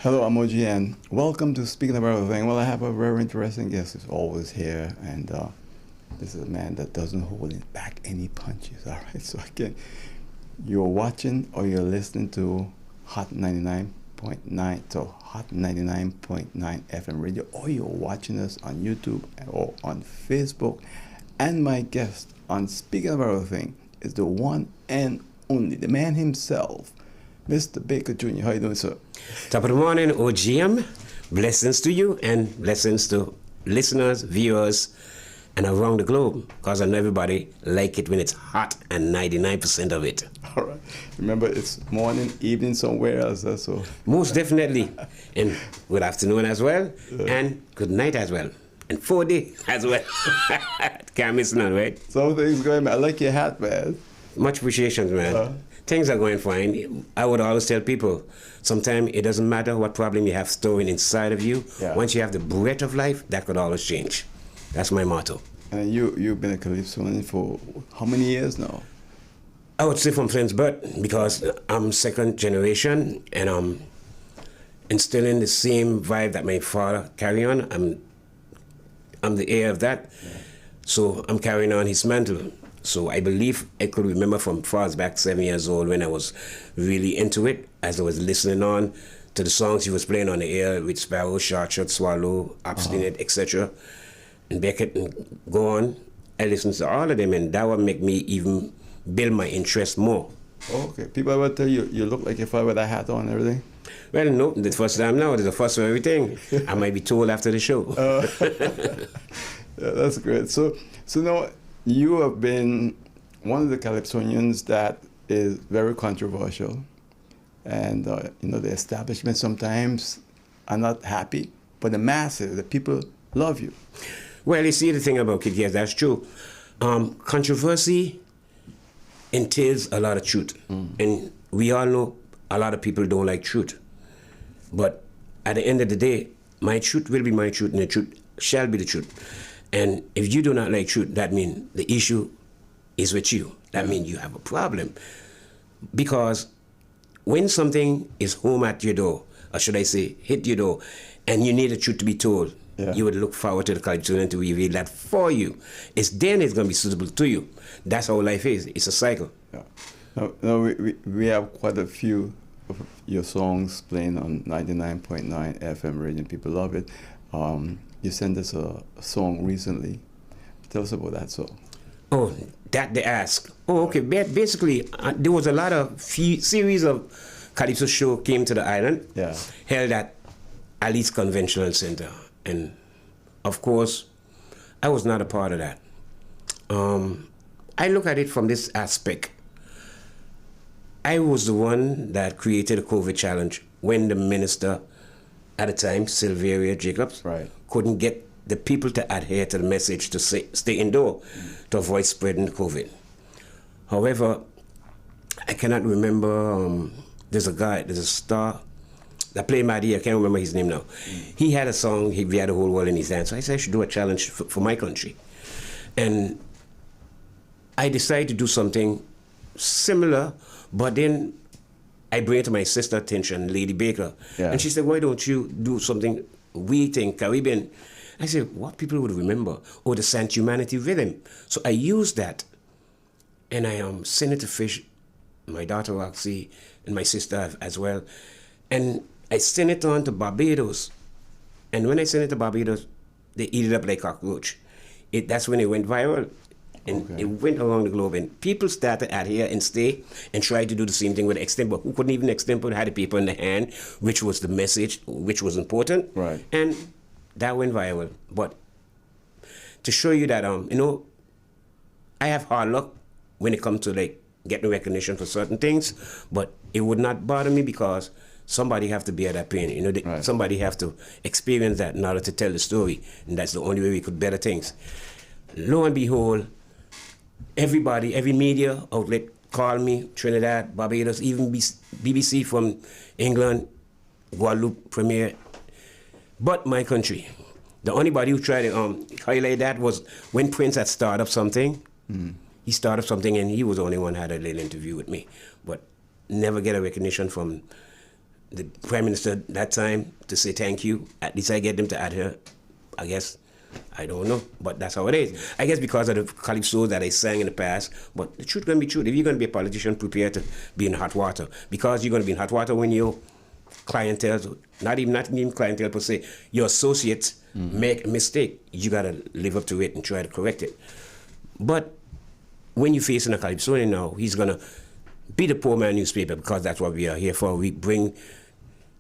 Hello, I'm OG, and welcome to Speaking About Everything. Well, I have a very interesting guest who's always here, and this is a man that doesn't hold back any punches. All right, so again, you're watching or you're listening to Hot 99.9, so Hot 99.9 FM radio, or you're watching us on YouTube or on Facebook. And my guest on Speaking About Everything is the one and only, the man himself, Mr. Baker Jr. How you doing, sir? Top of the morning, OGM. Blessings to you and blessings to listeners, viewers, and around the globe. Because I know everybody like it when it's hot and 99% of it. All right. Remember, it's morning, evening somewhere else. So Most definitely. And good afternoon as well. And good night as well. And 4-day as well. Can't miss none, right? some things going, man. I like your hat, man. Much appreciation, man. Things are going fine. I would always tell people, sometimes it doesn't matter what problem you have storing inside of you. Yeah. Once you have the breath of life, that could always change. That's my motto. And you've been a Calypsonian for how many years now? I would say from Flint's birth, because I'm second generation and I'm instilling the same vibe that my father carried on. I'm the heir of that. Yeah. So I'm carrying on his mantle. So I believe I could remember from far as back 7 years old when I was really into it, as I was listening on to the songs he was playing on the air with Sparrow, Shot, Swallow, Obstinate, etc. And Beckett and go on. I listened to all of them, and that would make me even build my interest more. Okay. People ever tell you you look like your father with a hat on and everything? Well, no, the first time now, there's a first for everything. I might be told after the show. Yeah, that's great. So now you have been one of the Calypsonians that is very controversial, and the establishment sometimes are not happy, but the masses, the people, love you. Well, you see, the thing about it, yes, that's true. Controversy entails a lot of truth, and we all know a lot of people don't like truth. But at the end of the day, my truth will be my truth, and the truth shall be the truth. And if you do not like truth, that means the issue is with you. That means you have a problem. Because when something is home at your door, or should I say, hit your door, and you need the truth to be told, you would look forward to the Calypsonian to reveal that for you. It's then it's going to be suitable to you. That's how life is. It's a cycle. Yeah. Now we have quite a few of your songs playing on 99.9 FM radio, and people love it. You sent us a song recently. Tell us about that song. Oh, that they ask. Oh, okay. Basically, there was a lot of series of Calypso show came to the island. Yeah. Held at Alice Conventional Center. And, of course, I was not a part of that. I look at it from this aspect. I was the one that created a COVID challenge when the minister at the time, Sylvia Jacobs, couldn't get the people to adhere to the message to stay indoor to avoid spreading COVID. However, I cannot remember, there's a star that played Maddie, I can't remember his name now. He had a song, he had the whole world in his hands, so I said I should do a challenge for my country. And I decided to do something similar, but then I bring it to my sister's attention, Lady Baker. Yeah. And she said, why don't you do something we think Caribbean? I said, what people would remember? Oh, the Saint Humanity rhythm. So I used that, and I sent it to Fish, my daughter Roxy, and my sister as well. And I sent it on to Barbados. And when I sent it to Barbados, they eat it up like cockroach. That's when it went viral. And it went around the globe, and people started out here and stay and try to do the same thing with extempo. Who couldn't even extempo, had the paper in the hand, which was the message, which was important. Right. And that went viral. But to show you that, I have hard luck when it comes to like getting recognition for certain things, but it would not bother me because somebody have to bear that pain. Somebody have to experience that in order to tell the story, and that's the only way we could better things. Lo and behold, everybody, every media outlet called me, Trinidad, Barbados, even BBC from England, Guadeloupe premiere. But my country, the only body who tried to highlight that was when Prince had started up something. He started something, and he was the only one who had a little interview with me. But never get a recognition from the Prime Minister that time to say thank you. At least I get them to adhere. I guess, I don't know, but that's how it is. I guess because of the calypso that I sang in the past, but the truth gonna be true. If you're gonna be a politician, prepare to be in hot water. Because you're gonna be in hot water when your clientele, not even clientele per se, your associates make a mistake. You gotta live up to it and try to correct it. But when you're facing a Calypsonian now, he's gonna be the poor man newspaper, because that's what we are here for. We bring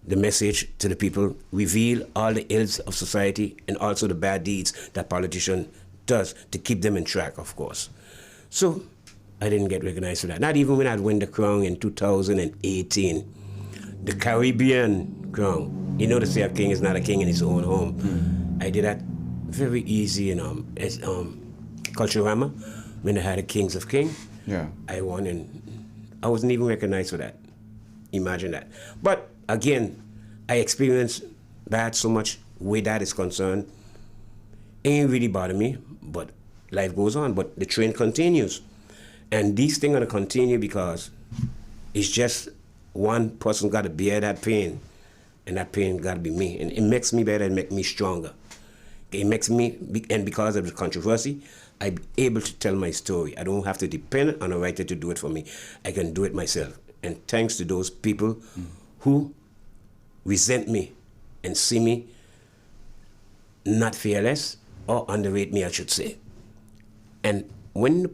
the message to the people, reveal all the ills of society and also the bad deeds that politician does to keep them in track, of course. So I didn't get recognized for that. Not even when I won the crown in 2018, the Caribbean crown. You know, they say a king is not a king in his own home. I did that very easy in Culturama when they had the Kings of King. Yeah. I won, and I wasn't even recognized for that. Imagine that. But again, I experienced that so much where that is concerned. It ain't really bother me, but life goes on. But the train continues. And these things are going to continue because it's just one person got to bear that pain, and that pain got to be me. And it makes me better and make me stronger. It makes me, and because of the controversy, I'm able to tell my story. I don't have to depend on a writer to do it for me. I can do it myself. And thanks to those people who resent me and see me not fearless, or underrate me, I should say. And when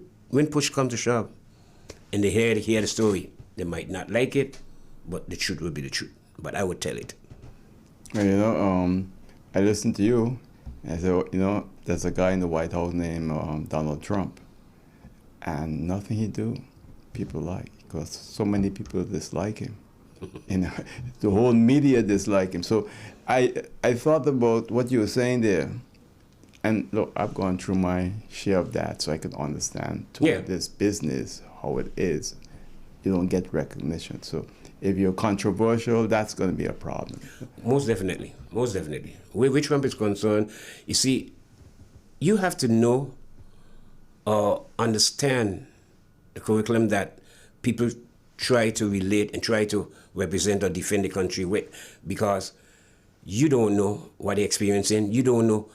push comes to shove and they hear the story, they might not like it, but the truth will be the truth. But I would tell it. Well, you know, I listened to you, and so, you know, there's a guy in the White House named Donald Trump, and nothing he do, people like, because so many people dislike him. You know, the whole media dislike him. So I thought about what you were saying there. And look, I've gone through my share of that, so I can understand this business, how it is. You don't get recognition. So if you're controversial, that's going to be a problem. Most definitely. Most definitely. Where Trump is concerned, you see, you have to know or understand the curriculum that people try to relate and try to represent or defend the country with, because you don't know what they're experiencing. You don't know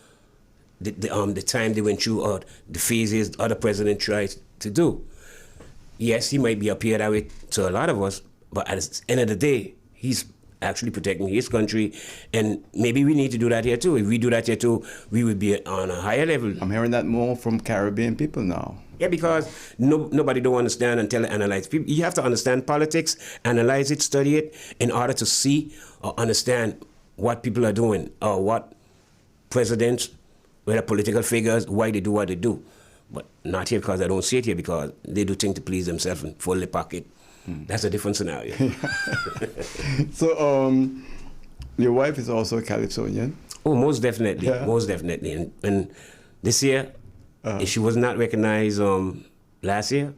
the time they went through or the phases other president tried to do. Yes, he might be up here that way to a lot of us, but at the end of the day, he's actually protecting his country, and maybe we need to do that here too. If we do that here too, we would be on a higher level. I'm hearing that more from Caribbean people now. Yeah, because nobody don't understand until analyze. People, you have to understand politics, analyze it, study it, in order to see or understand what people are doing, or what presidents, whether political figures, why they do what they do. But not here, because I don't see it here, because they do things to please themselves and fill their pocket. That's a different scenario. So, your wife is also Calypsonian? Oh, most definitely, most definitely. And this year, if she was not recognized last year,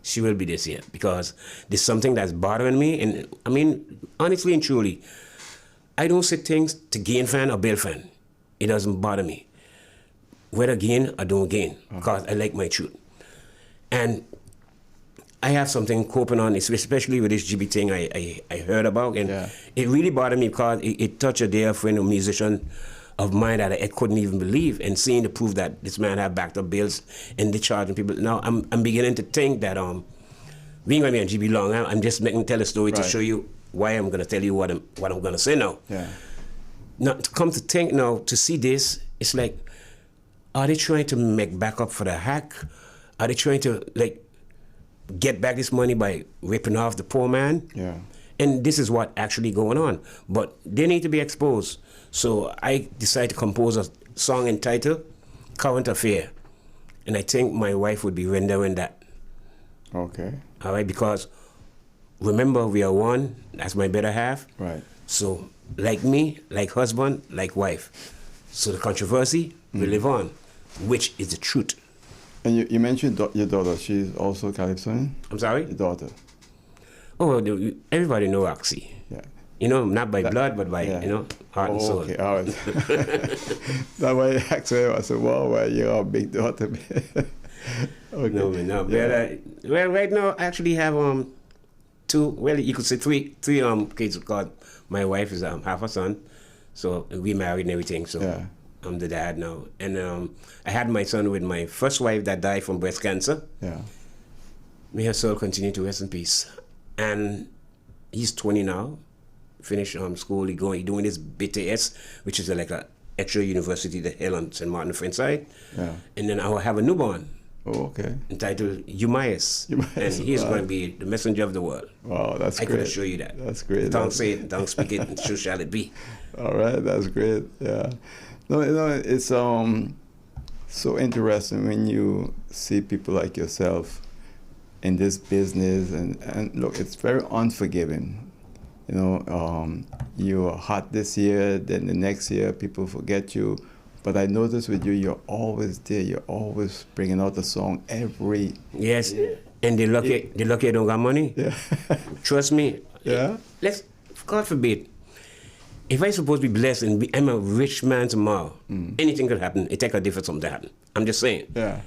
she will be this year, because there's something that's bothering me. And I mean, honestly and truly, I don't say things to gain fan or build fan. It doesn't bother me. Whether gain or don't gain, because I like my truth. And I have something coping on, especially with this GB thing I heard about. And it really bothered me, because it touched a dear friend, a musician of mine that I couldn't even believe, and seeing the proof that this man had backed up bills and discharging people. Now I'm beginning to think that we ain't gonna be on GB long. I'm just tell a story to show you why I'm gonna tell you what I'm gonna say now. Now to come to think now, to see this, it's like, are they trying to make back up for the hack? Are they trying to get back this money by ripping off the poor man? And this is what actually going on. But they need to be exposed. So I decided to compose a song entitled Current Affair. And I think my wife would be rendering that. Okay. All right, because remember, we are one. That's my better half. Right. So like me, like husband, like wife. So the controversy will live on, which is the truth. And you mentioned your daughter. She's also Calypsonian? I'm sorry? Your daughter. Oh, everybody know Roxy. Yeah. You know, not by blood, but by, heart and soul. Okay, all right. That's why actually I said, wow, you're a big daughter. Okay. No, man, no. Yeah. Well, right now, I actually have two, well, you could say three kids called My wife is half a son, so we married and everything. So Yeah. I'm the dad now. And I had my son with my first wife that died from breast cancer. Yeah. May her soul continue to rest in peace. And he's 20 now, finished school. He doing his BTS, which is like a extra university that held on St. Maarten French side. Yeah. And then I will have a newborn Oh, okay. entitled Eumaeus. And he's going to be the messenger of the world. Wow, that's I great. can assure you that. That's great. Don't say it, don't speak it, and so shall it be. All right, that's great. Yeah. No, it's so interesting when you see people like yourself in this business, and look, it's very unforgiving. You're hot this year, then the next year people forget you. But I notice with you, you're always there. You're always bringing out a song every. Yes, and they lucky I don't got money. Yeah. Trust me. Yeah. God forbid, if I supposed to be blessed and I'm a rich man tomorrow, anything could happen. It take a day for something to happen. I'm just saying. Yeah.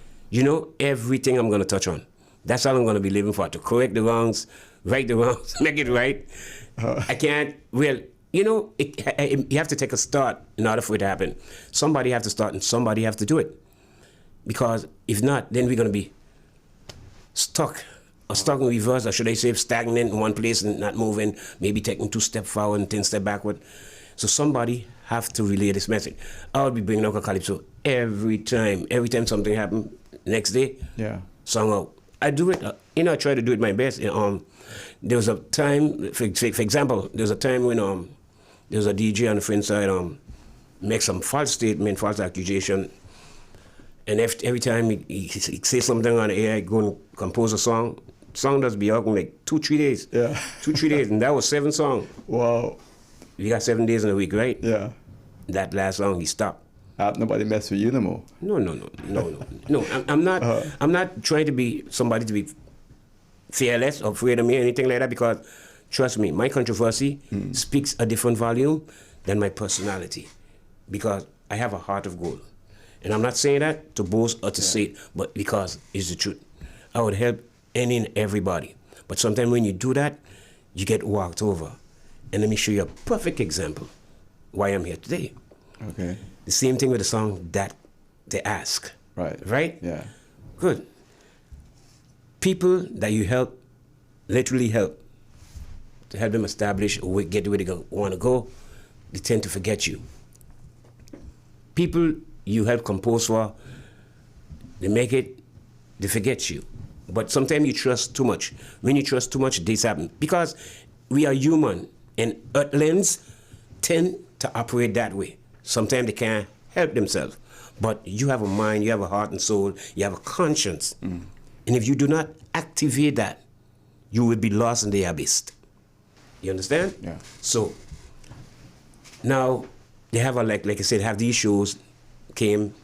Everything I'm gonna touch on. That's all I'm gonna be living for, to correct the wrongs, right the wrongs, make it right. I can't. Well, you have to take a start in order for it to happen. Somebody have to start and somebody have to do it. Because if not, then we're gonna be stuck in reverse, or should I say stagnant in one place and not moving, maybe taking 2 steps forward and 10 steps backward. So somebody have to relay this message. I'll be bringing out a calypso every time something happens, next day, Yeah. song out. I do it, I try to do it my best. There was a time, for example, there was a time when there was a DJ on the French side make some false statement, false accusation, and every time he say something on the air, I go and compose a song. Song does be out in like 2-3 days. Yeah. 2-3 days, and that was 7 songs. Wow. We got 7 days in a week, right? Yeah. That last song, he stopped. Nobody mess with you no more. No. I'm not. I'm not trying to be somebody to be fearless or afraid of me or anything like that. Because trust me, my controversy speaks a different volume than my personality. Because I have a heart of gold, and I'm not saying that to boast or to say it, but because it's the truth. I would help any and everybody, but sometimes when you do that, you get walked over. And let me show you a perfect example why I'm here today. Okay. The same thing with the song That They Ask. Right. Right? Yeah. Good. People that you help, literally help, to help them establish or get where they want to go, they tend to forget you. People you help compose for, they make it, they forget you. But sometimes you trust too much. When you trust too much, this happens. Because we are human, and earthlings tend to operate that way. Sometimes they can't help themselves. But you have a mind, you have a heart and soul, you have a conscience. And if you do not activate that, you will be lost in the abyss. You understand? Yeah. So, now, they have like I said, have these shows, came,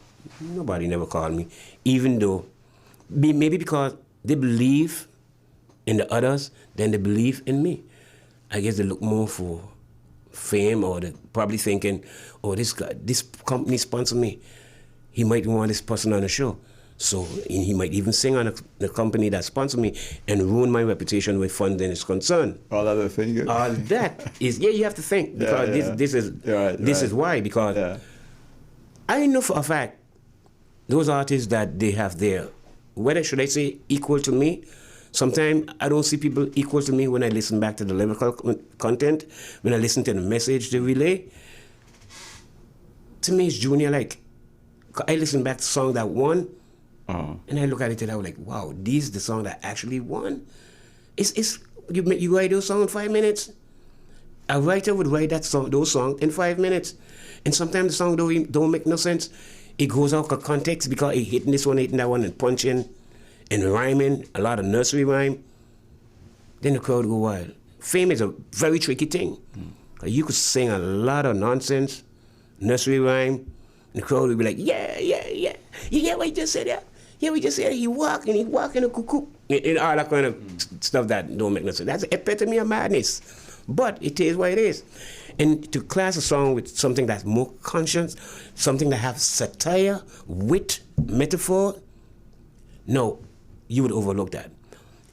nobody never called me, even though, maybe because they believe in the others than they believe in me. I guess they look more for fame, or they're probably thinking, oh, this company sponsor me. He might want this person on the show. So he might even sing on the company that sponsored me and ruin my reputation where funding is concerned. All that thing. All that is, you have to think, because this is why, because I know for a fact those artists that they have there, whether should I say equal to me, sometimes I don't see people equal to me when I listen back to the lyrical content, when I listen to the message they relay. To me, it's junior like. I listen back to song that won, and I look at it and I'm like, wow, this is the song that actually won. You write those songs in 5 minutes. A writer would write those songs in 5 minutes, and sometimes the song don't make no sense. It goes out of context because it hitting this one, hitting that one, and punching, and rhyming, a lot of nursery rhyme. Then the crowd go wild. Fame is a very tricky thing. You could sing a lot of nonsense, nursery rhyme, and the crowd would be like, yeah, what you just said, yeah, we just said he walking a cuckoo, and all that kind of stuff that don't make no sense. That's the epitome of madness. But it is what it is. And to class a song with something that's more conscious, something that has satire, wit, metaphor, no, you would overlook that.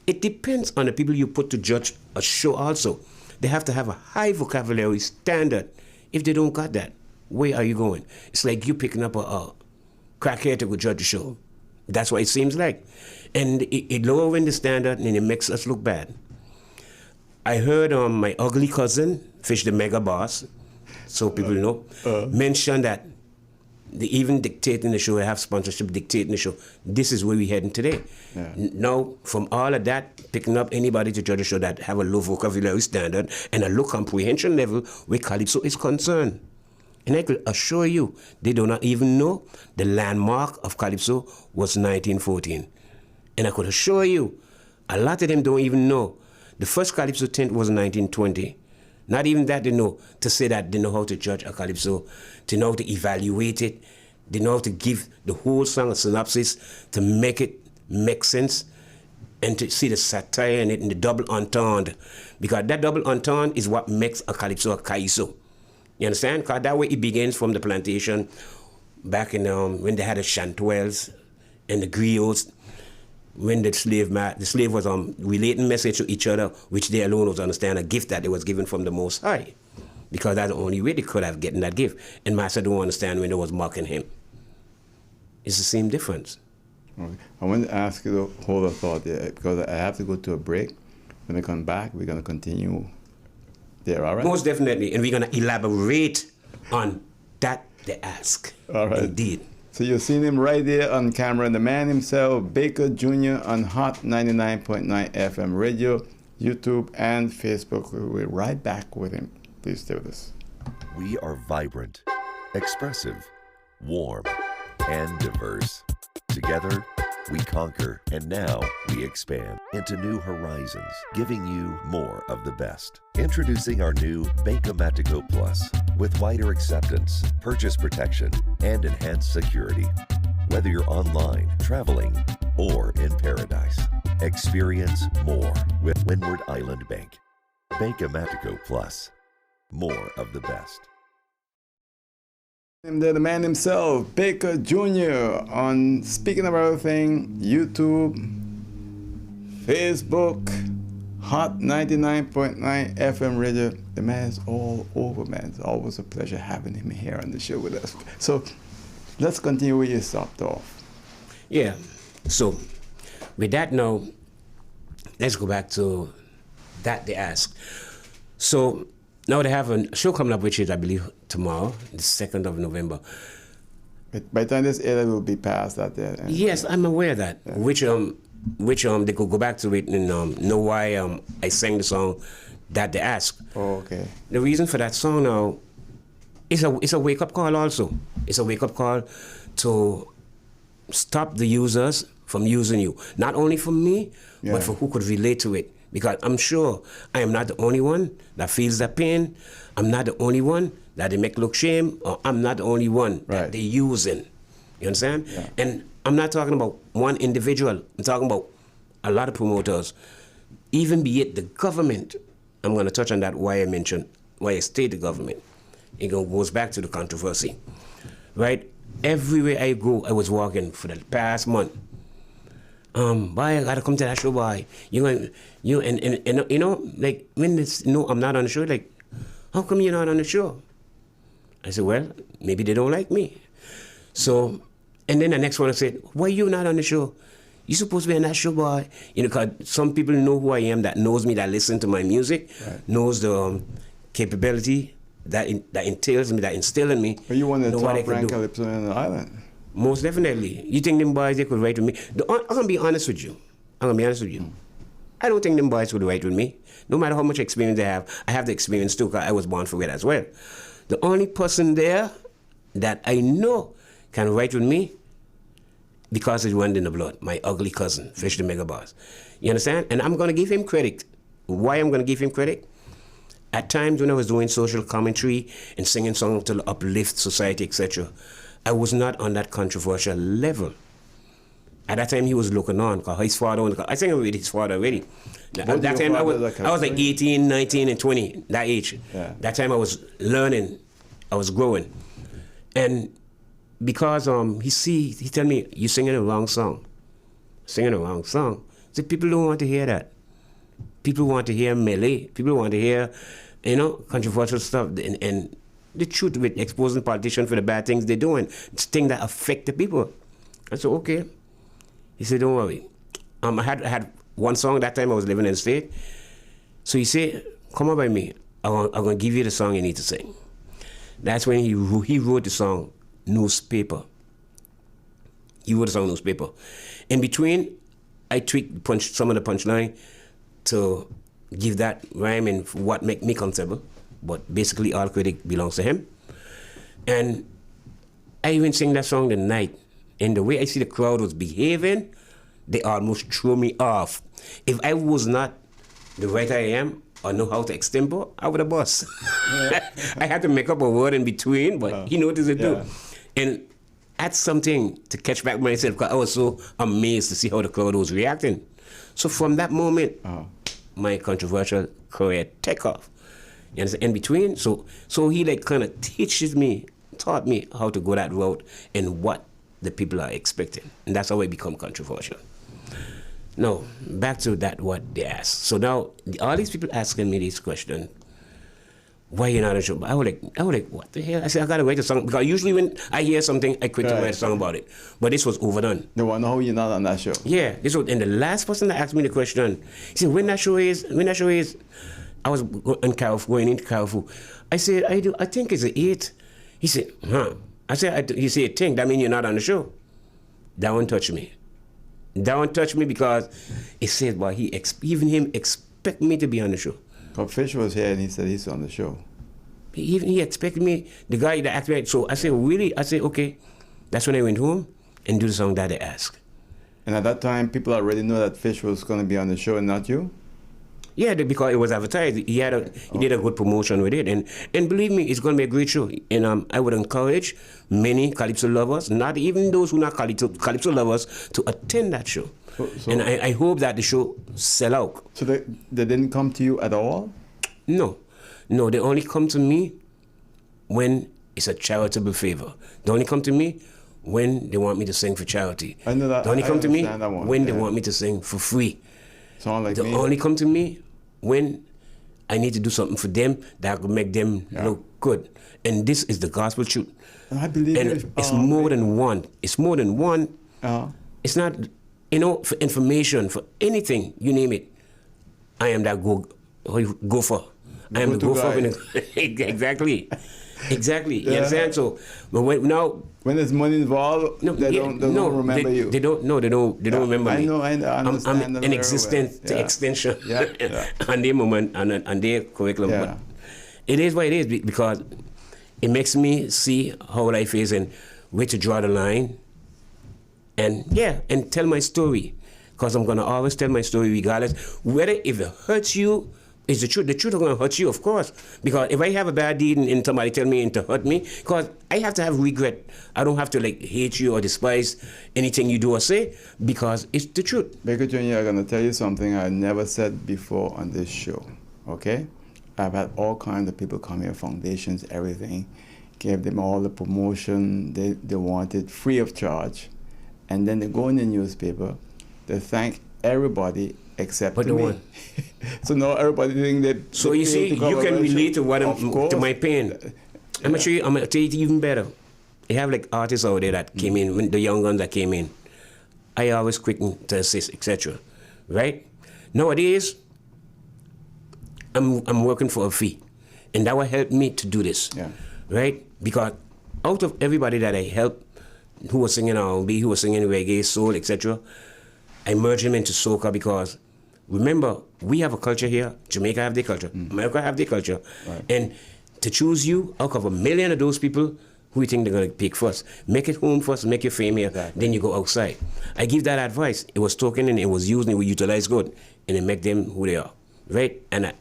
It depends on the people you put to judge a show also. They have to have a high vocabulary standard. If they don't got that, where are you going? It's like you picking up a crackhead to go judge a show. That's what it seems like. And it lowering the standard and it makes us look bad. I heard my ugly cousin, Fish the Mega Boss, so people know, mention that they even dictating the show, have sponsorship dictating the show. This is where we're heading today. Yeah. Now, from all of that, picking up anybody to judge a show that have a low vocabulary standard and a low comprehension level where Calypso is concerned. And I could assure you, they do not even know the landmark of Calypso was 1914. And I could assure you, a lot of them don't even know. The first Calypso tent was 1920. Not even that they know, to say that they know how to judge a Calypso, to know how to evaluate it, they know how to give the whole song a synopsis, to make it make sense, and to see the satire in it and the double entendre. Because that double entendre is what makes a Calypso a Calypso. You understand? Because that way it begins from the plantation, back in when they had the Chantwells and the griots, when the slave was relating message to each other, which they alone was understand a gift that it was given from the Most High, because that's the only way they could have gotten that gift. And Master don't understand when they was mocking him. It's the same difference. Okay. I want to ask you to hold a thought there, because I have to go to a break. When we come back, we're going to continue there, all right? Most definitely, and we're going to elaborate on that they ask. All right. Indeed. So you've seen him right there on camera, the man himself, Baker Jr. on Hot 99.9 FM radio, YouTube, and Facebook. We'll be right back with him. Please stay with us. We are vibrant, expressive, warm, and diverse. Together, we conquer, and now we expand into new horizons, giving you more of the best. Introducing our new Banco Matico Plus with wider acceptance, purchase protection, and enhanced security. Whether you're online, traveling, or in paradise, experience more with Windward Island Bank. Banco Matico Plus. More of the best. And the man himself, Baker Jr. on Speaking of Everything, YouTube, Facebook, Hot 99.9 FM radio. The man's all over, man. It's always a pleasure having him here on the show with us. So let's continue where you stopped off. Yeah. So with that now, let's go back to that they asked. So now they have a show coming up, which is, I believe, tomorrow, the 2nd of November. By the time this air will be past that there. Yes, I'm aware of that. Yeah. Which they could go back to it and know why I sang the song that they asked. Oh, okay. The reason for that song now is a wake-up call also. It's a wake-up call to stop the users from using you. Not only for me, but for who could relate to it. Because I'm sure I am not the only one that feels that pain. I'm not the only one that they make look shame, or I'm not the only one that they're using. You understand? Yeah. And I'm not talking about one individual. I'm talking about a lot of promoters. Even be it the government. I'm going to touch on that why I state the government. It goes back to the controversy. Right? Everywhere I go, I was walking for the past month. Boy, I gotta come to that show, boy. And you know, like when this, no, I'm not on the show. Like, how come you're not on the show? I said, well, maybe they don't like me. So, and then the next one I said, why you not on the show? You supposed to be on that show, boy. You know, because some people know who I am, that knows me, that listen to my music, knows the capability that entails me, that instill in me. But you want the top rank Calypsonian on the island. Most definitely. You think them boys, they could write with me? I'm going to be honest with you. I don't think them boys would write with me. No matter how much experience they have. I have the experience too, because I was born for it as well. The only person there that I know can write with me, because it runs in the blood, my ugly cousin, Fish the Mega Boss. You understand? And I'm going to give him credit. Why I'm going to give him credit? At times when I was doing social commentary and singing songs to uplift society, etc., I was not on that controversial level. At that time, he was looking on, because his father, I sang with his father already. At that time, I was like 18, 19, and 20, that age. Yeah. That time I was learning, I was growing. And because he tell me, you're singing the wrong song. Singing the wrong song. So people don't want to hear that. people want to hear melee. People want to hear, controversial stuff. And the truth with exposing politicians for the bad things they're doing, it's things that affect the people. I said, okay. He said, don't worry. I had one song that time I was living in the state. So he said, come up by me. I'm going to give you the song you need to sing. That's when he wrote the song Newspaper. He wrote the song Newspaper. In between, I tweaked some of the punchline to give that rhyme and what make me comfortable. But basically, all credit belongs to him. And I even sing that song the night. And the way I see the crowd was behaving, they almost threw me off. If I was not the writer I am, or know how to extempo, I would have bust. Yeah. I had to make up a word in between, but he noticed it too. And that's something to catch back myself, because I was so amazed to see how the crowd was reacting. So from that moment, my controversial career took off. You understand? In between, so he like kind of taught me how to go that route and what the people are expecting. And that's how I become controversial. No, back to that what they asked. So now all these people asking me this question, why you not on the show? I was like, what the hell? I said, I gotta write a song, because usually when I hear something, I quickly write a song about it. But this was overdone. They want to know how you're not on that show. Yeah, this was, and the last person that asked me the question, he said, when that show is, I was going into Carrefour. I said, I think it's an 8. He said, huh? I said, he said, think, that means you're not on the show. That won't touch me. That won't touch me, because he said, well, even him expect me to be on the show. But Fish was here and he said he's on the show. He expected me, the guy that asked me. So I said, really? I said, okay. That's when I went home and do the song that they asked. And at that time, people already knew that Fish was going to be on the show and not you? Yeah, because it was advertised. He did a good promotion with it, and believe me, it's going to be a great show. And I would encourage many Calypso lovers, not even those who are not Calypso lovers, to attend that show. And I hope that the show sell out. So they didn't come to you at all? No, they only come to me when it's a charitable favor. They only come to me when they want me to sing for charity. I know that. They only come to me when they want me to sing for free. Sound like they me. only come to me when I need to do something for them that could make them look good. And this is the gospel truth. I believe it's more than one. It's more than one. It's not, for information, for anything, you name it. I am that gopher. I am the gopher. Exactly. Exactly. You understand? So, but when there's money involved, they don't remember you. They don't remember me. I understand. I'm an extension on their moment, on their curriculum. Yeah. But it is what it is, because it makes me see how life is and where to draw the line. And tell my story, because I'm gonna always tell my story regardless, whether if it hurts you. It's the truth. The truth is going to hurt you, of course. Because if I have a bad deed and somebody tell me to hurt me, because I have to have regret. I don't have to hate you or despise anything you do or say, because it's the truth. Baker Jr., I'm going to tell you something I never said before on this show, okay? I've had all kinds of people come here, foundations, everything. Gave them all the promotion they wanted, free of charge. And then they go in the newspaper, they thank everybody except me. So now everybody think that. So you see, you can relate to to my pain. I'm gonna tell you even better. You have artists out there that came in, when the young guns that came in. I always quick to assist, etc. Right? Nowadays, I'm working for a fee, and that will help me to do this. Yeah. Right? Because out of everybody that I help, who was singing R&B, who was singing reggae, soul, etc., I merge them into soca, because remember, we have a culture here. Jamaica have their culture. America have their culture. Right. And to choose you out of 1 million of those people, who you think they're going to pick first? Make it home first, make your fame here, then you go outside. I give that advice. It was spoken and it was used and it was utilized good, and it make them who they are. Right? And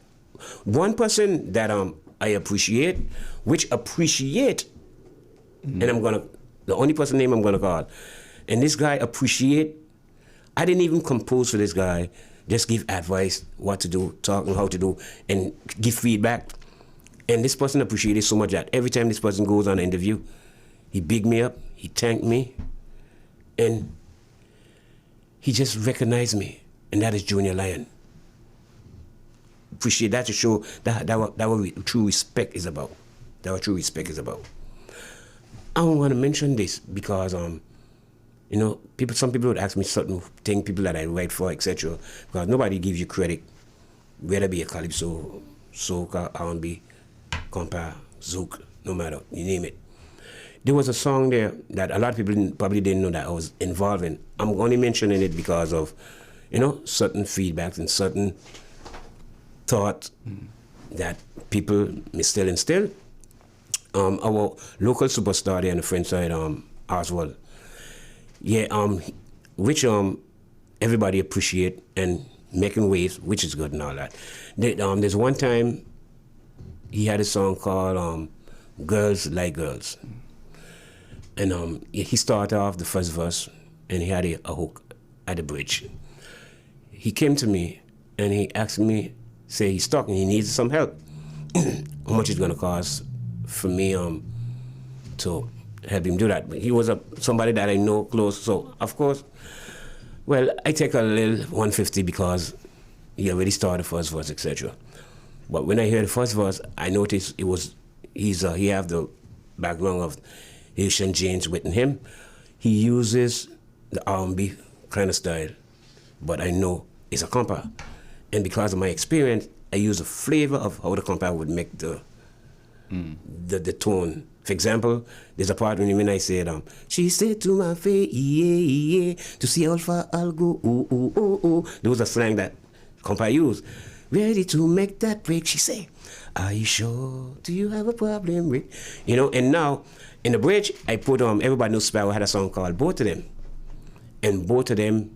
one person that I appreciate, and the only person name I'm going to call, and this guy appreciate. I didn't even compose for this guy. Just give advice, what to do, talk and how to do, and give feedback. And this person appreciated so much that every time this person goes on an interview, he big me up, he thanked me, and he just recognized me. And that is Junior Lion. appreciate that to show that what true respect is about. That what true respect is about. I want to mention this because some people would ask me certain things, people that I write for, etc. Because nobody gives you credit, whether it be a calypso, soca, R&B, compa, zouk, no matter, you name it. There was a song there that a lot of people probably didn't know that I was involved in. I'm only mentioning it because of, certain feedbacks and certain thoughts that people may still instill. Our local superstar there on the French side, Oswald, which everybody appreciate and making waves, which is good and all that. There's one time he had a song called Girls Like Girls. And he started off the first verse and he had a hook at the bridge. He came to me and he asked me, say he's stuck and he needs some help. How much it's gonna cost for me to help him do that? But he was somebody that I know close, so of course, well, I take a little 150 because he already started the first verse, etc. But when I heard the first verse, I noticed he have the background of Haitian genes within him. He uses the R&B kind of style, but I know it's a compa. And because of my experience, I use a flavor of how the compa would make the tone. For example, there's a part when I said, she said to my face, yeah, to see how far I'll go, ooh, ooh, ooh, ooh. There was a slang that compa used. Ready to make that break, she say, are you sure? Do you have a problem with? And now, in the bridge, I put everybody knows Sparrow had a song called Both of Them. And Both of Them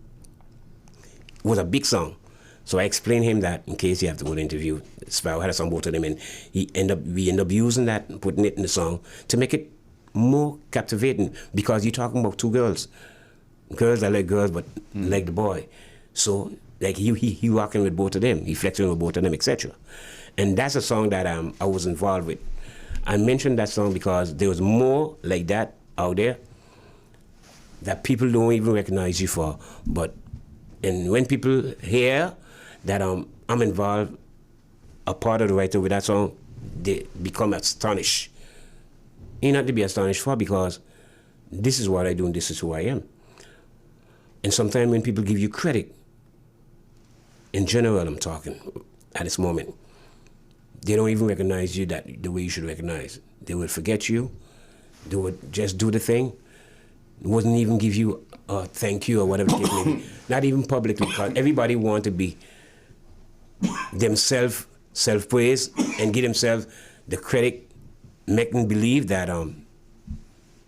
was a big song. So I explained him that in case you have to go to interview, Sparrow had a song Both of Them, and we end up using that and putting it in the song to make it more captivating, because you're talking about two girls. Girls are like girls, but like the boy. So like he rocking with both of them, he flexing with both of them, etc. And that's a song that I was involved with. I mentioned that song because there was more like that out there that people don't even recognize you for. And when people hear that I'm involved, a part of the writer with that song, they become astonished. You not to be astonished for, because this is what I do and this is who I am. And sometimes when people give you credit, in general I'm talking at this moment, they don't even recognize you the way you should recognize. They would forget you. They would just do the thing. Wouldn't even give you a thank you or whatever the case may be. Not even publicly, because everybody want to be themselves, self-praise, and give themselves the credit, make them believe that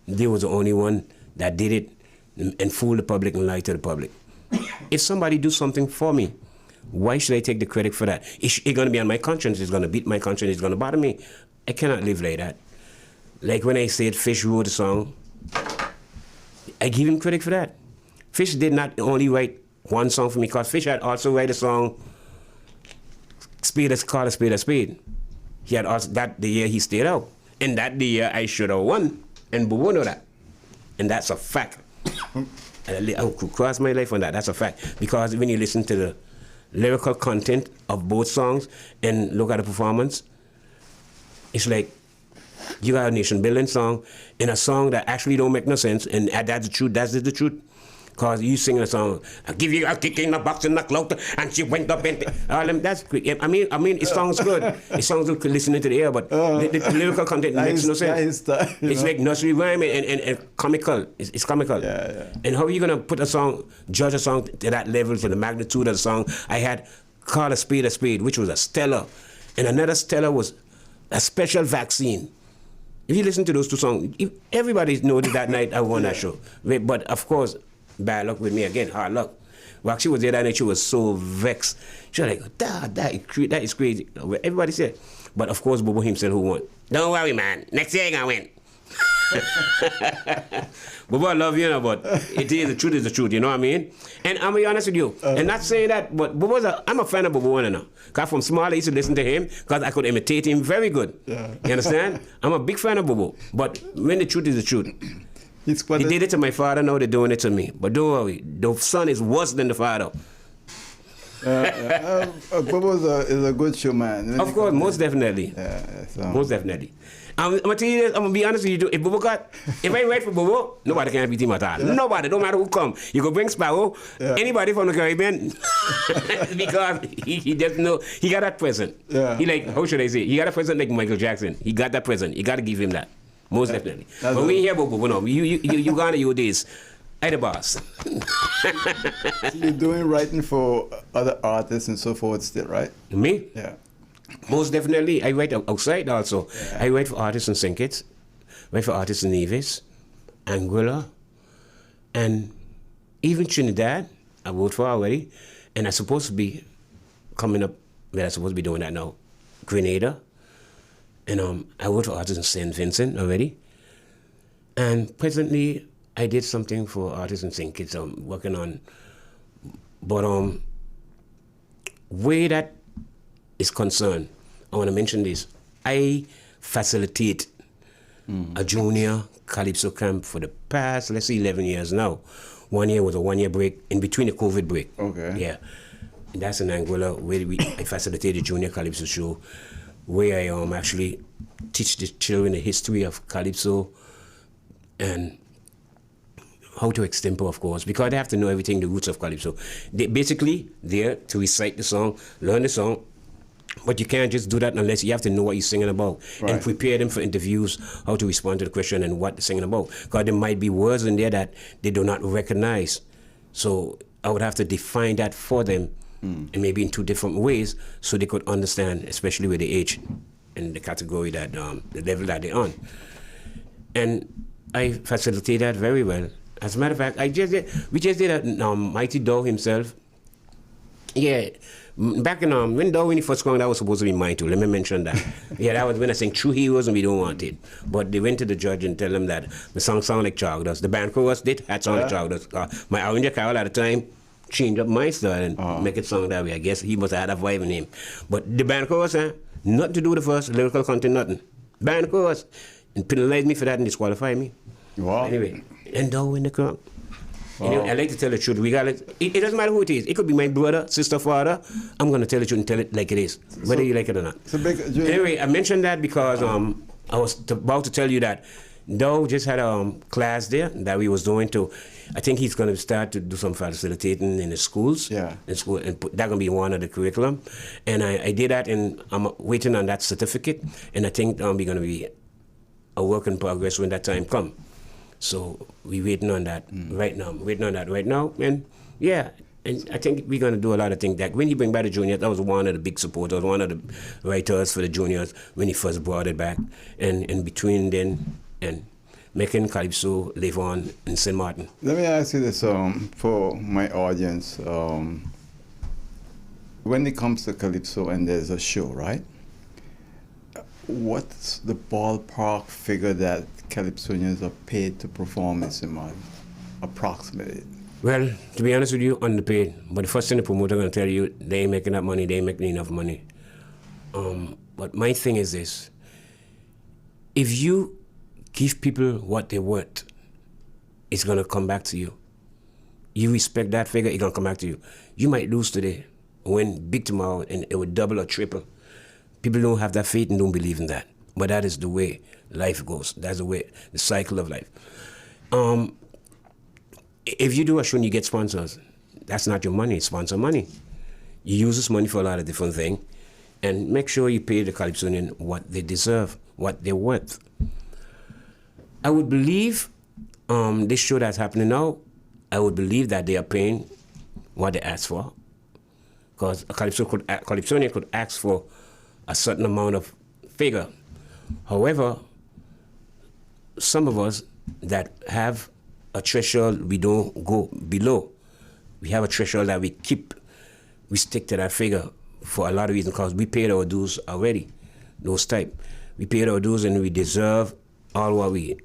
they was the only one that did it and fool the public and lie to the public. If somebody do something for me, why should I take the credit for that? It's going to be on my conscience. It's going to beat my conscience. It's going to bother me. I cannot live like that. Like when I said Fish wrote a song, I give him credit for that. Fish did not only write one song for me, because Fish had also write a song, Call a Spade a Spade. He had also, that the year he stayed out. And that the year I should have won. And Bobo know that. And that's a fact. I could cross my life on that. That's a fact. Because when you listen to the lyrical content of both songs and look at the performance, it's like you got a nation building song in a song that actually don't make no sense, and that's the truth. That's the truth. Cause you singing a song, I give you a kick in the box and a clout, and she went up and all them. That's great. I mean, it sounds good. It sounds good listening to the ear, but the lyrical content makes no sense. It's like nursery rhyme and comical. It's comical. Yeah. And how are you gonna put a song, judge a song to that level, to the magnitude of the song? I had Call a Spade, which was a stellar, and another stellar was a Special Vaccine. If you listen to those two songs, everybody knows that night I won that show. But of course, bad luck with me again, hard luck. Well, she was there that night, she was so vexed. She was like, that is crazy. Everybody said. But of course, Bobo himself who won. Don't worry, man. Next year you're going to win. Bobo, I love you, but it is the truth is the truth, you know what I mean? And I'm going to be honest with you. And not saying that, but I'm a fan of Bobo now. Because from small, I used to listen to him because I could imitate him very good. Yeah. You understand? I'm a big fan of Bobo. But when the truth is the truth. He did it to my father, now they're doing it to me. But don't worry, the son is worse than the father. Bobo is a good showman. Of course, most definitely. Yeah, so. Most definitely. I'm gonna tell you this, I'm gonna be honest with you too. If I write for Bobo, nobody can beat him at all. Yeah. Nobody, no matter who come. You go bring Sparrow, anybody from the Caribbean, because he just know, he got that present. Yeah. He like, how should I say, he got a present like Michael Jackson. He got that present. You gotta give him that. Most definitely. But we hear Bobo, no, you gonna your days. I the boss. You're doing writing for other artists and so forth still, right? Me? Yeah. Most definitely. I write outside also. Yeah. I write for artists in St. Kitts, write for artists in Nevis, Anguilla, and even Trinidad. I wrote for already. And I'm supposed to be coming up, I'm supposed to be doing that now, Grenada. And I wrote for artists in St. Vincent already. And presently, I did something for artists in St. Kitts I'm working on. But way that is concerned, I want to mention this. I facilitate a junior Calypso camp for the past, let's say 11 years now. 1 year was a 1 year break in between the COVID break. Okay. Yeah. And that's in Anguilla where I facilitate the junior Calypso show where I actually teach the children the history of Calypso and how to extempo, of course, because they have to know everything, the roots of Calypso. They basically there to recite the song, learn the song, but you can't just do that unless you have to know what you're singing about and prepare them for interviews, how to respond to the question and what they're singing about. Because there might be words in there that they do not recognize. So I would have to define that for them and maybe in two different ways so they could understand, especially with the age and the category that, the level that they're on. And I facilitate that very well. As a matter of fact, we just did a Mighty Dow himself. Yeah, back in when Dow when he first came, that was supposed to be mine too. Let me mention that. Yeah, that was when I sang True Heroes and We Don't Want It. But they went to the judge and tell him that the song sounded like Chagdas. The band chorus did had sound like Chagdas. My arranger Carol at the time changed up my style and make it sound that way. I guess he must have had a vibe in him. But the band chorus, nothing to do with the first lyrical content, nothing. Band chorus, and penalized me for that and disqualified me. Wow. Anyway, and Dow in the crowd. Wow. You know, I like to tell the truth. It doesn't matter who it is. It could be my brother, sister, father. I'm going to tell the truth and tell it like it is, whether you like it or not. Anyway, I mentioned that because I was about to tell you that Dow just had a class there that we was doing to. I think he's going to start to do some facilitating in the schools. Yeah. In school, and that's going to be one of the curriculum. And I did that, and I'm waiting on that certificate. And I think we're going to be a work in progress when that time comes. So we're waiting on that right now. And yeah, and I think we're going to do a lot of things. That when he bring back the juniors, that was one of the big supporters, one of the writers for the juniors when he first brought it back. And in between then and making Calypso live on in St. Maarten. Let me ask you this for my audience. When it comes to Calypso and there's a show, right? What's the ballpark figure that Calypsonians are paid to perform in St. Maarten, approximately? Well, to be honest with you, underpaid. But the first thing the promoter going to tell you, they ain't making that money, they ain't making enough money. But my thing is this. If you give people what they're worth, it's going to come back to you. You respect that figure, it's going to come back to you. You might lose today, win big tomorrow, and it will double or triple. People don't have that faith and don't believe in that. But that is the way life goes. That's the way, the cycle of life. If you do a show and you get sponsors, that's not your money, it's sponsor money. You use this money for a lot of different things, and make sure you pay the Calypsonian what they deserve, what they're worth. I would believe this show that's happening now, I would believe that they are paying what they ask for. Because a Calypsonian could ask for a certain amount of figure. However, some of us that have a threshold, we don't go below. We have a threshold that we keep, we stick to that figure for a lot of reasons because we paid our dues already, those type. We paid our dues and we deserve all what we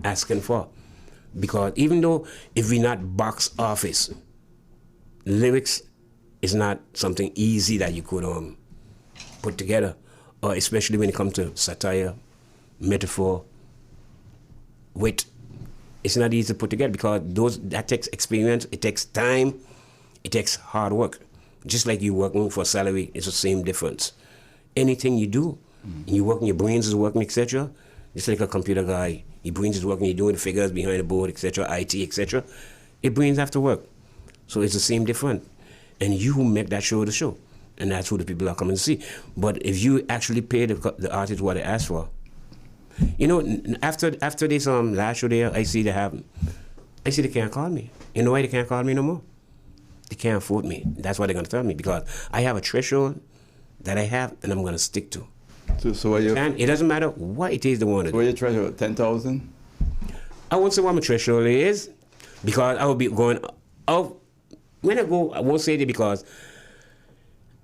asking for. Because even though if we're not box office, lyrics is not something easy that you could put together, or especially when it comes to satire, metaphor, wit. It's not easy to put together because that takes experience, it takes time, it takes hard work. Just like you working for salary, it's the same difference. Anything you do, and you working, your brains is working, etc. Just like a computer guy, your brains is working, you're doing the figures behind the board, etc., IT, etc. Your brains have to work. So it's the same difference. And you make that show the show. And that's who the people are coming to see. But if you actually pay the artist what they ask for, you know, after this last show there, I see they can't call me. You know why they can't call me no more? They can't afford me. That's what they're gonna tell me, because I have a threshold that I have and I'm gonna stick to. So what And it doesn't matter what it is they want to do. What your threshold? 10,000? I won't say what my threshold is, because I will be going out. When I go, I won't say it because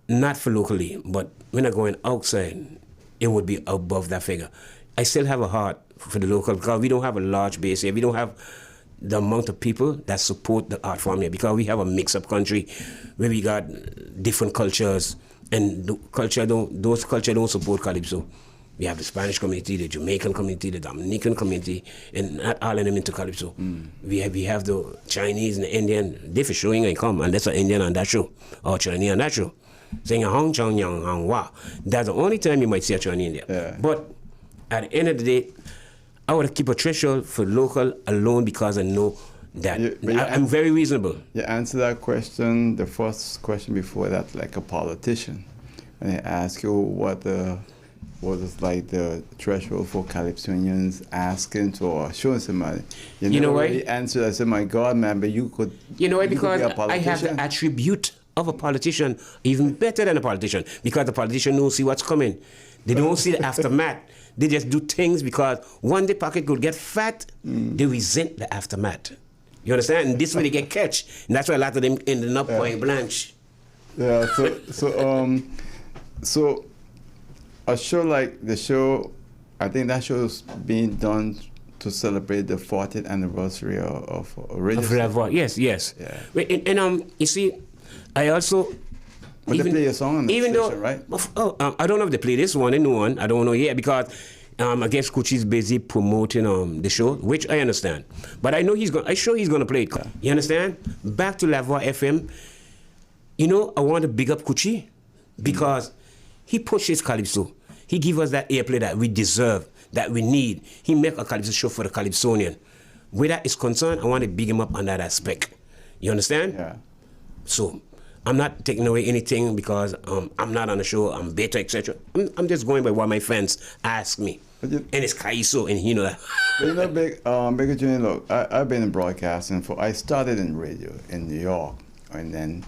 not for locally, but when I'm going outside, it would be above that figure. I still have a heart for the local, because we don't have a large base here. We don't have the amount of people that support the art form here, because we have a mix-up country where we got different cultures, and those cultures don't support Calypso. We have the Spanish community, the Jamaican community, the Dominican community, and not all of them into Calypso. We have the Chinese and the Indian. They for sure ain't come unless an Indian on that show or Chinese on that show. Saying Hong Chong Yang Hong Wa. That's the only time you might see a Chinese Indian. Yeah. But at the end of the day, I would keep a threshold for local alone, because I know that I'm very reasonable. You answer that question, the first question before that, like a politician. And they ask you what is like the threshold for Calypsonians asking to or showing somebody. You know why? Really answered. I said, my God, man, but you could. You know why? You could Because be a I have the politician. attribute of a politician, even better than a politician, because the politician don't see what's coming. They don't see the aftermath. They just do things because one day pocket could get fat, they resent the aftermath. You understand? And this way they get catch. And that's why a lot of them ended up point blanche. Yeah. So a show like the show, I think that show is being done to celebrate the 40th anniversary of radio. Yes. Yeah. And you see, I also. But they play a song on the even station, though, right? I don't know if they play this one, the new one. I don't know yet, because I guess Kuchi's busy promoting the show, which I understand. But I know he's going to play it. Yeah. You understand? Back to La Voix FM. You know, I want to big up Kuchi, because he pushes Calypso. He gives us that airplay that we deserve, that we need. He make a Calypso show for the Calypsonian. Where that is concerned, I want to big him up on that aspect. You understand? Yeah. So I'm not taking away anything because I'm not on the show, I'm better, etc. I'm just going by what my fans ask me. And it's Kaiso, and you know that. But you know, Big Junior, look, I've been in broadcasting I started in radio in New York, and then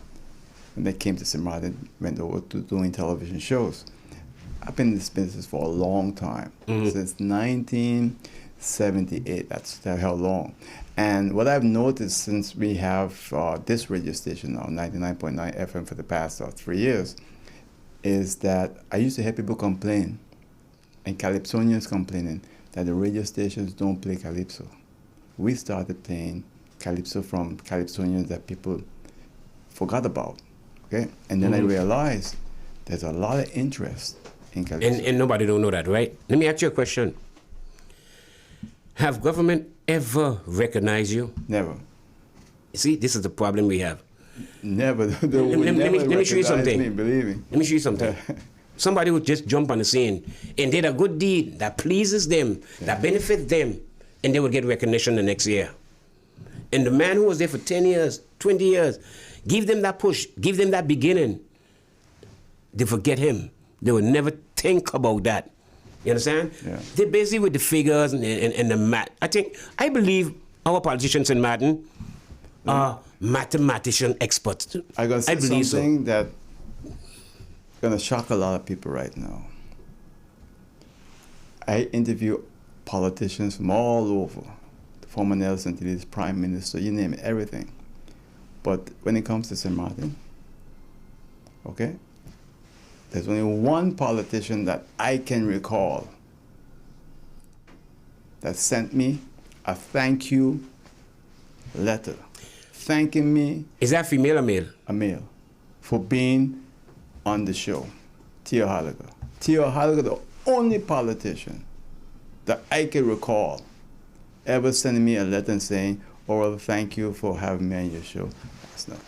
when they came to St. Maarten, went over to doing television shows. I've been in this business for a long time, since 1978. That's how long. And what I've noticed since we have this radio station now, 99.9 FM for the past 3 years, is that I used to hear people complain, and Calypsonians complaining, that the radio stations don't play Calypso. We started playing Calypso from Calypsonians that people forgot about, okay? And then I realized there's a lot of interest in Calypso. And nobody don't know that, right? Let me ask you a question. Have government ever recognized you? Never. You see, this is the problem we have. Never. Let me show you something. Me, believe me. Let me show you something. Somebody would just jump on the scene and did a good deed that pleases them, that benefits them, and they would get recognition the next year. And the man who was there for 10 years, 20 years, give them that push, give them that beginning. They forget him. They would never think about that. You understand? Yeah. They're busy with the figures and the math. I believe our politicians in Maarten are mathematician experts. I'm going to say believe something that's going to shock a lot of people right now. I interview politicians from all over, the former Nelson Tilly's prime minister, you name it, everything. But when it comes to St. Maarten, okay, there's only one politician that I can recall that sent me a thank you letter, thanking me. Is that female or male? A male, for being on the show. Theo Halliger. Theo Halliger, the only politician that I can recall ever sending me a letter and saying, "Oh, well, thank you for having me on your show." That's not.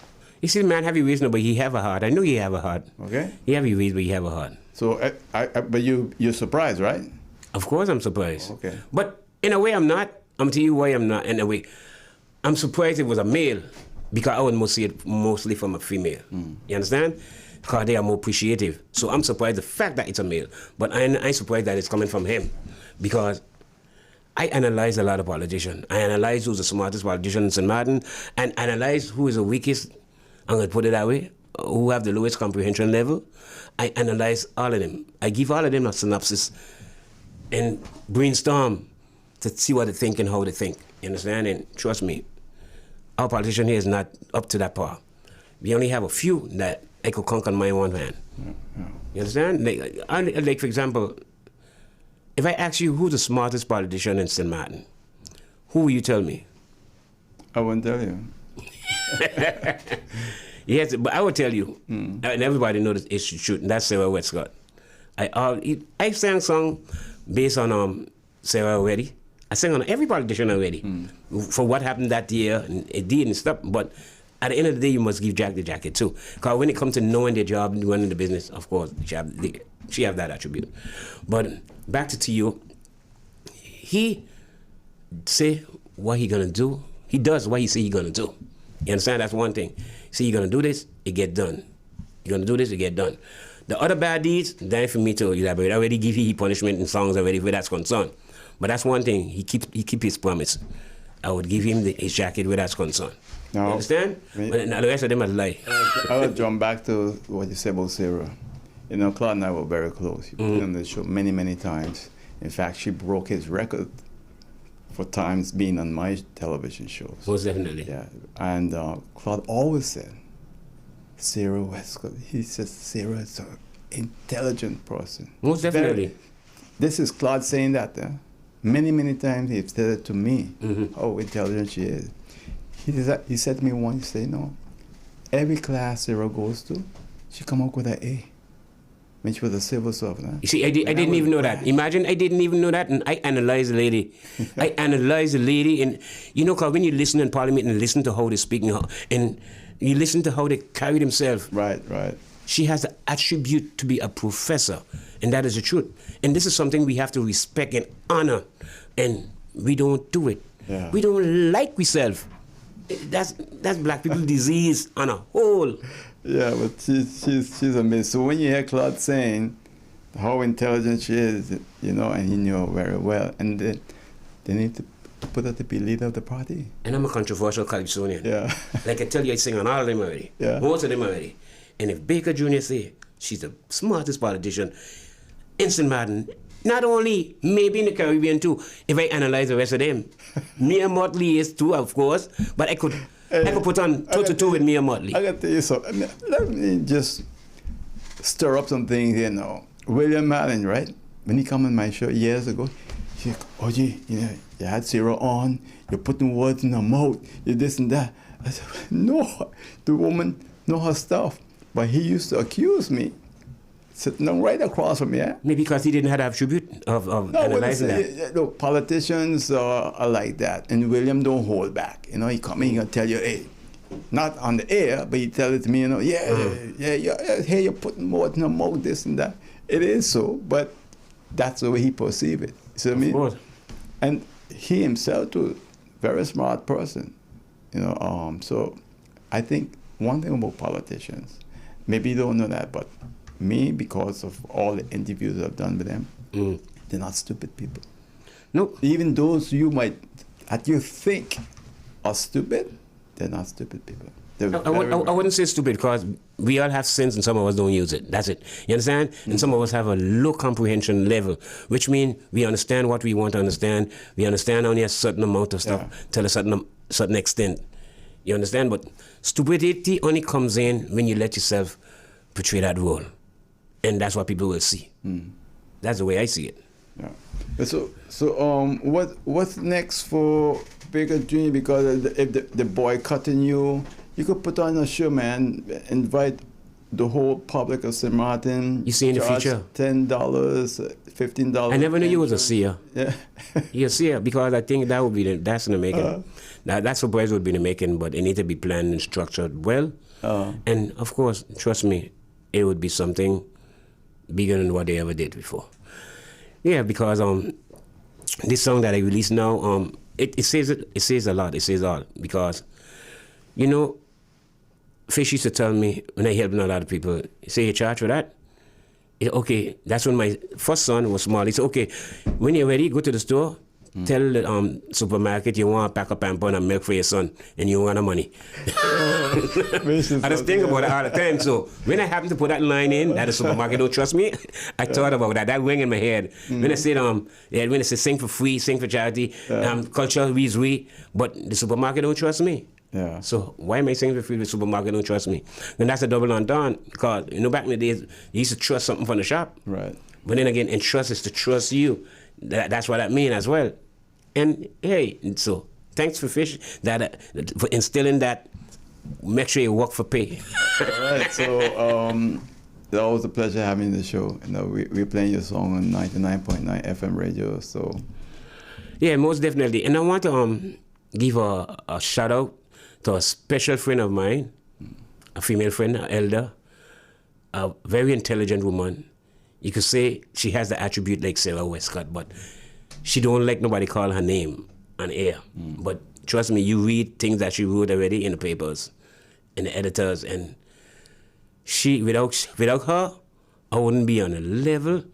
You see, the man have a reason, but he have a heart. I know he have a heart. Okay. He have a reason, but he have a heart. So, but you're surprised, right? Of course I'm surprised. Okay. But in a way I'm not. I'm tell you why I'm not. In a way, I'm surprised it was a male, because I would see it mostly from a female. You understand? Because they are more appreciative. So I'm surprised the fact that it's a male. But I'm surprised that it's coming from him. Because I analyze a lot of politicians. I analyze who's the smartest politician in St. Maarten, and analyze who is the weakest, I'm going to put it that way, who have the lowest comprehension level. I analyze all of them. I give all of them a synopsis and brainstorm to see what they think and how they think. You understand? And trust me, our politician here is not up to that par. We only have a few that I could conquer my one hand. You understand? Like, for example, if I ask you who's the smartest politician in St. Maarten, who will you tell me? I won't tell you. Yes, but I will tell you, and everybody knows it's true, and that's Sarah Westcott. I sang a song based on Sarah already. I sang on every politician already for what happened that year, and it did and stuff, but at the end of the day, you must give Jack the jacket too. Because when it comes to knowing their job and running the business, of course, she have that attribute. But back to you, he say what he gonna do. He does what he say he gonna do. You understand? That's one thing. See, you're gonna do this, it get done. You're gonna do this, it get done. The other bad deeds, then for me to elaborate. I already give you punishment in songs already where that's concerned. But that's one thing. He keep his promise. I would give him his jacket where that's concerned. No, you understand? But now the rest of them are lie. I will jump back to what you said about Sarah. You know, Claude and I were very close. You put on the show many, many times. In fact, she broke his record for times being on my television shows. Most definitely. Yeah, and Claude always said, Sarah Westcott. He says Sarah is an intelligent person. Most definitely. This is Claude saying that. Many, many times he's said it to me, how intelligent she is. He said to me once, he said, no, every class Sarah goes to, she come out with an A. When she was a civil servant. You see, I didn't even know that. Imagine I didn't even know that, and I analyzed the lady. I analyzed the lady, and you know, cause when you listen in Parliament and listen to how they speak, and you listen to how they carry themselves. Right. She has the attribute to be a professor, and that is the truth. And this is something we have to respect and honor, and we don't do it. Yeah. We don't like ourselves. That's black people disease on a whole. Yeah, but she's amazing. So when you hear Claude saying how intelligent she is, you know, and he knew her very well, and they need to put her to be leader of the party. And I'm a controversial Calypsonian. Yeah. Like I tell you, I sing on all of them already. Yeah. Most of them already. And if Baker Jr. say she's the smartest politician in St. Maarten, not only, maybe in the Caribbean too, if I analyze the rest of them. Mia Motley is too, of course, but I could put on toe-to-toe with Mia Motley. I got to tell you something. Let me just stir up some things here now. William Allen, right? When he come on my show years ago, he said, Oji, you know, you had Sarah on, you're putting words in her mouth, you this and that. I said, no, the woman know her stuff. But he used to accuse me, sitting right across from me. Yeah? Maybe because he didn't have the attribute of analyzing that. Look, politicians are like that, and William don't hold back. You know, he come in, he'll tell you, hey, not on the air, but he tell it to me, you know, hey, you're putting more in her mouth, this and that. It is so, but that's the way he perceive it. See what I mean? Course. And he himself too, very smart person. You know, so I think one thing about politicians, maybe you don't know that, but me, because of all the interviews I've done with them, they're not stupid people. No. Even those you think are stupid, they're not stupid people. I wouldn't say stupid, because we all have sins and some of us don't use it. That's it. You understand? And some of us have a low comprehension level, which means we understand what we want to understand. We understand only a certain amount of stuff till a certain extent. You understand? But stupidity only comes in when you let yourself portray that role. And that's what people will see. That's the way I see it. Yeah. So what's next for Baker Jr.? Because if the boycotting you could put on a show, man. Invite the whole public of St. Maarten. You see in the future? $10, $15. I never knew you was a seer. Yeah. You're a seer, because I think that would be that's in the making. That's what boys would be in the making, but it need to be planned and structured well. And of course, trust me, it would be something bigger than what they ever did before. Yeah, because this song that I released now, it says a lot. It says all because, Fish used to tell me when I helped a lot of people, say you charge for that. Okay, that's when my first son was small. He said, okay, when you're ready, go to the store, tell the supermarket you want a pack of pamper and milk for your son, and you want the money. I just think about it all the time. So when I happen to put that line in, that the supermarket don't trust me, I thought about that. That rang in my head. When I said, when I said sing for free, sing for charity, culture, we, but the supermarket don't trust me. Yeah. So why am I saying for free? The supermarket don't trust me? And that's a double entendre because back in the days you used to trust something from the shop. Right. But then again, and trust is to trust you. That's what that means as well. And hey, so thanks for Fish for instilling that. Make sure you work for pay. All right. So it's always a pleasure having the show. We're playing your song on 99.9 FM radio. So yeah, most definitely. And I want to give a shout out to a special friend of mine, a female friend, an elder, a very intelligent woman. You could say she has the attribute like Sarah Westcott, but she don't like nobody call her name on air. But trust me, you read things that she wrote already in the papers, in the editors, and she, without her, I wouldn't be on the level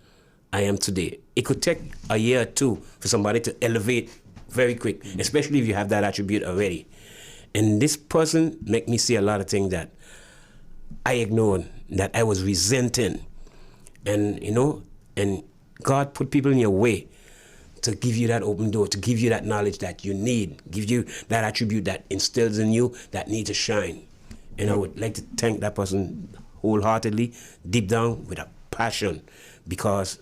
I am today. It could take a year or two for somebody to elevate very quick, especially if you have that attribute already. And this person make me see a lot of things that I ignored, that I was resenting. And, and God put people in your way to give you that open door, to give you that knowledge that you need, give you that attribute that instills in you that need to shine. And I would like to thank that person wholeheartedly, deep down, with a passion. Because,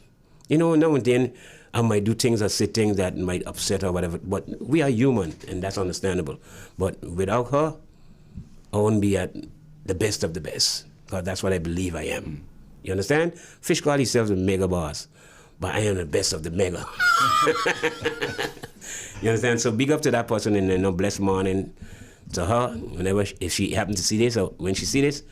now and then, I might do things or say things that might upset or whatever, but we are human, and that's understandable. But without her, I wouldn't be at the best of the best, because that's what I believe I am. You understand? Fish call himself the mega boss, but I am the best of the mega. You understand? So big up to that person, and blessed morning to her. If she happens to see this, or when she see this,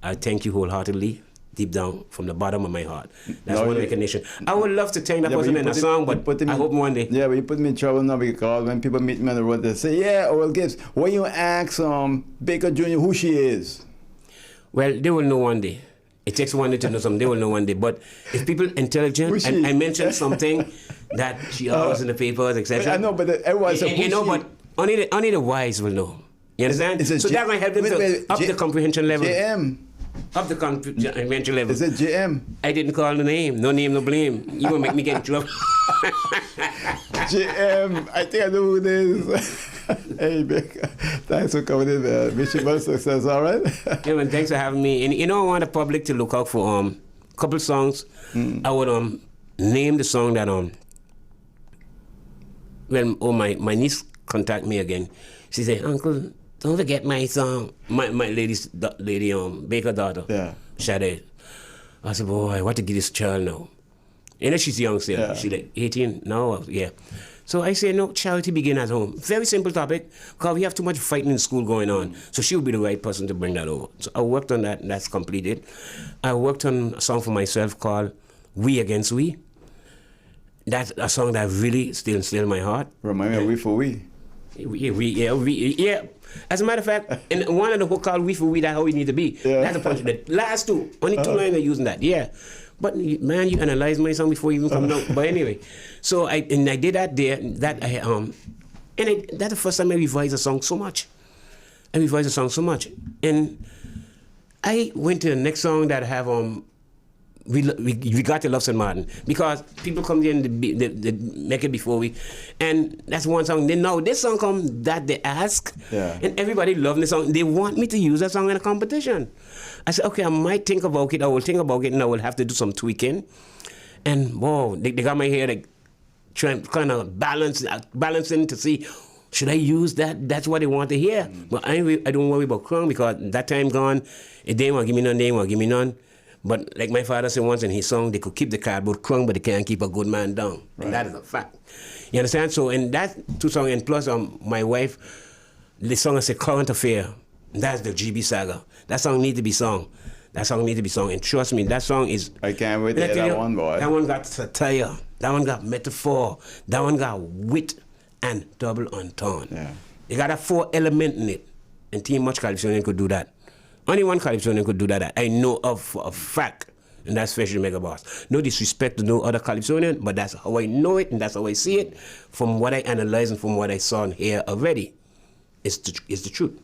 I thank you wholeheartedly. Deep down from the bottom of my heart. That's one recognition. I would love to thank that person in a song, but I hope one day. Yeah, but you put me in trouble now because when people meet me on the road, they say, yeah, Oral Gibbs, when you ask Baker Jr. who she is? Well, they will know one day. It takes one day to know something. They will know one day. But if people intelligent, and I mentioned something that she was in the papers, etc. I know, but everyone said, but only the wise will know. You understand? So that might help them to up the comprehension level. JM. Up the comprehension level. Is it JM? I didn't call the name. No name, no blame. You will make me get in trouble. JM, I think I know who it is. Hey, Baker, thanks for coming in there. Wish you much success, all right? Yeah, man, thanks for having me. And I want the public to look out for a couple songs. I would name the song that when my niece contact me again, she said, Uncle, don't forget my song, my lady, Baker daughter, Sade. I said, boy, what to give this child now? She's young still. Yeah. She's like 18 now, yeah. So I say, no, charity begin at home. Very simple topic, because we have too much fighting in school going on. So she would be the right person to bring that over. So I worked on that, and that's completed. I worked on a song for myself called We Against We. That's a song that really still instilled in my heart. Remind me of We for We. Yeah. As a matter of fact, in one of the hook called We for We, that's how we need to be. Yeah. That's a punch. The last two, only two lines are using that. Yeah. But man, you analyze my song before you even come out. But anyway, so I did that there. That's the first time I revised a song so much. And I went to the next song that have we got to love St. Maarten, because people come there and they make it before we, and that's one song. Then now this song come that they ask, and everybody love this song. They want me to use that song in a competition. I said, okay, I might think about it. I will think about it, and I will have to do some tweaking. And whoa, they got my hair like trying kind of balancing to see, should I use that? That's what they want to hear. But I don't worry about Crown, because that time gone. If they want to give me none, they want to give me none. But like my father said once in his song, they could keep the cardboard crunk, but they can't keep a good man down. Right. And that is a fact. You understand? So in that two songs, and plus my wife, the song is a current affair. That's the GB saga. That song need to be sung. That song need to be sung. And trust me, that song is... I can't wait to hear that one, boy. That one got satire. That one got metaphor. That one got wit and double entendre. Yeah. It got a 4 element in it. And Team Much Calypsonian could do that. Only one Calypsonian could do that. I know of for a fact. And that's Fish the Mega Boss. No disrespect to no other Calypsonian, but that's how I know it and that's how I see it from what I analyze and from what I saw and hear already. It's the truth.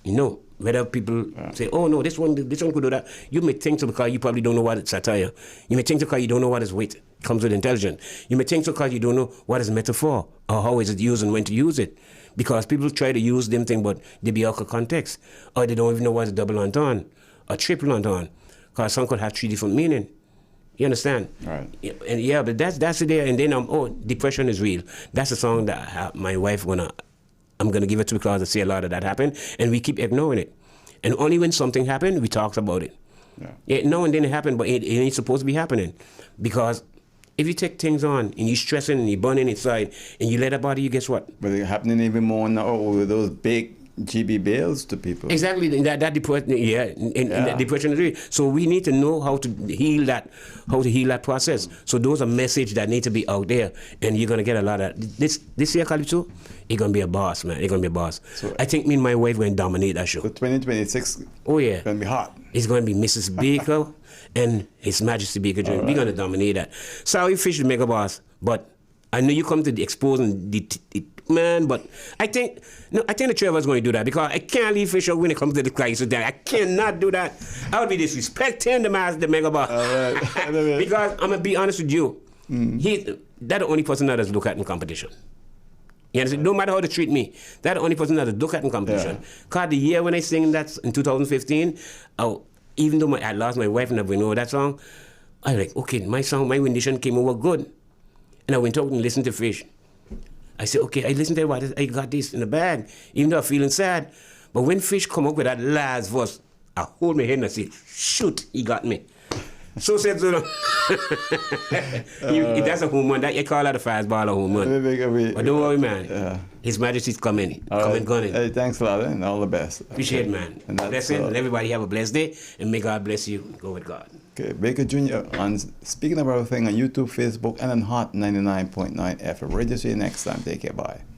You know, whether people say, oh no, this one could do that. You may think so because you probably don't know what is satire. You may think so because you don't know what is wit. It comes with intelligence. You may think so because you don't know what is metaphor or how is it used and when to use it. Because people try to use them thing, but they be out of context. Or they don't even know what is double entendre or triple entendre. Because some could have 3 different meanings. You understand? Right. And yeah, but that's it there. And then depression is real. That's a song that my wife I'm gonna give it to because I see a lot of that happen, and we keep ignoring it. And only when something happens, we talk about it. Yeah. Now and then it happened, but it ain't supposed to be happening. Because if you take things on and you're stressing and you're burning inside and you let it bother you, guess what? But it's happening even more now with those big GB bills to people. Exactly, that depression, that depression is real. So we need to know how to heal that process. So those are messages that need to be out there, and you're gonna get a lot of this year, Calypso. You're gonna be a boss, man. You're gonna be a boss. So, I think me and my wife going to dominate that show. So 2026. Oh yeah, gonna be hot. It's gonna be Mrs. Baker and His Majesty Baker Joint. We're gonna dominate that. Sorry, Fish the Mega Boss, but I know you come to the exposing man, but I think the 3 of us going to do that because I can't leave Fish out when it comes to the crisis. I cannot do that. I would be disrespecting the Mega Boss. Because I'm gonna be honest with you, that's the only person that does look at in competition. You understand? No matter how they treat me, that's the only person that does look at in competition. Because the year when I sing that in 2015, even though I lost my wife and I know that song, I was like, okay, my song, my rendition came over good. And I went out and listened to Fish. I said, okay, I listened to what I got this in the bag, even though I'm feeling sad. But when Fish come up with that last verse, I hold my head and I say, shoot, he got me. So said so. That's a home run. That you call that a fastball a home run. But don't worry, man. His Majesty's coming. Coming gunning. Hey, thanks a lot, and all the best. Appreciate it, man. Blessing, and everybody have a blessed day, and may God bless you. Go with God. Okay, Baker Jr. on Speaking of Everything on YouTube, Facebook, and on Hot 99.9 FM. Ready to see you next time. Take care. Bye.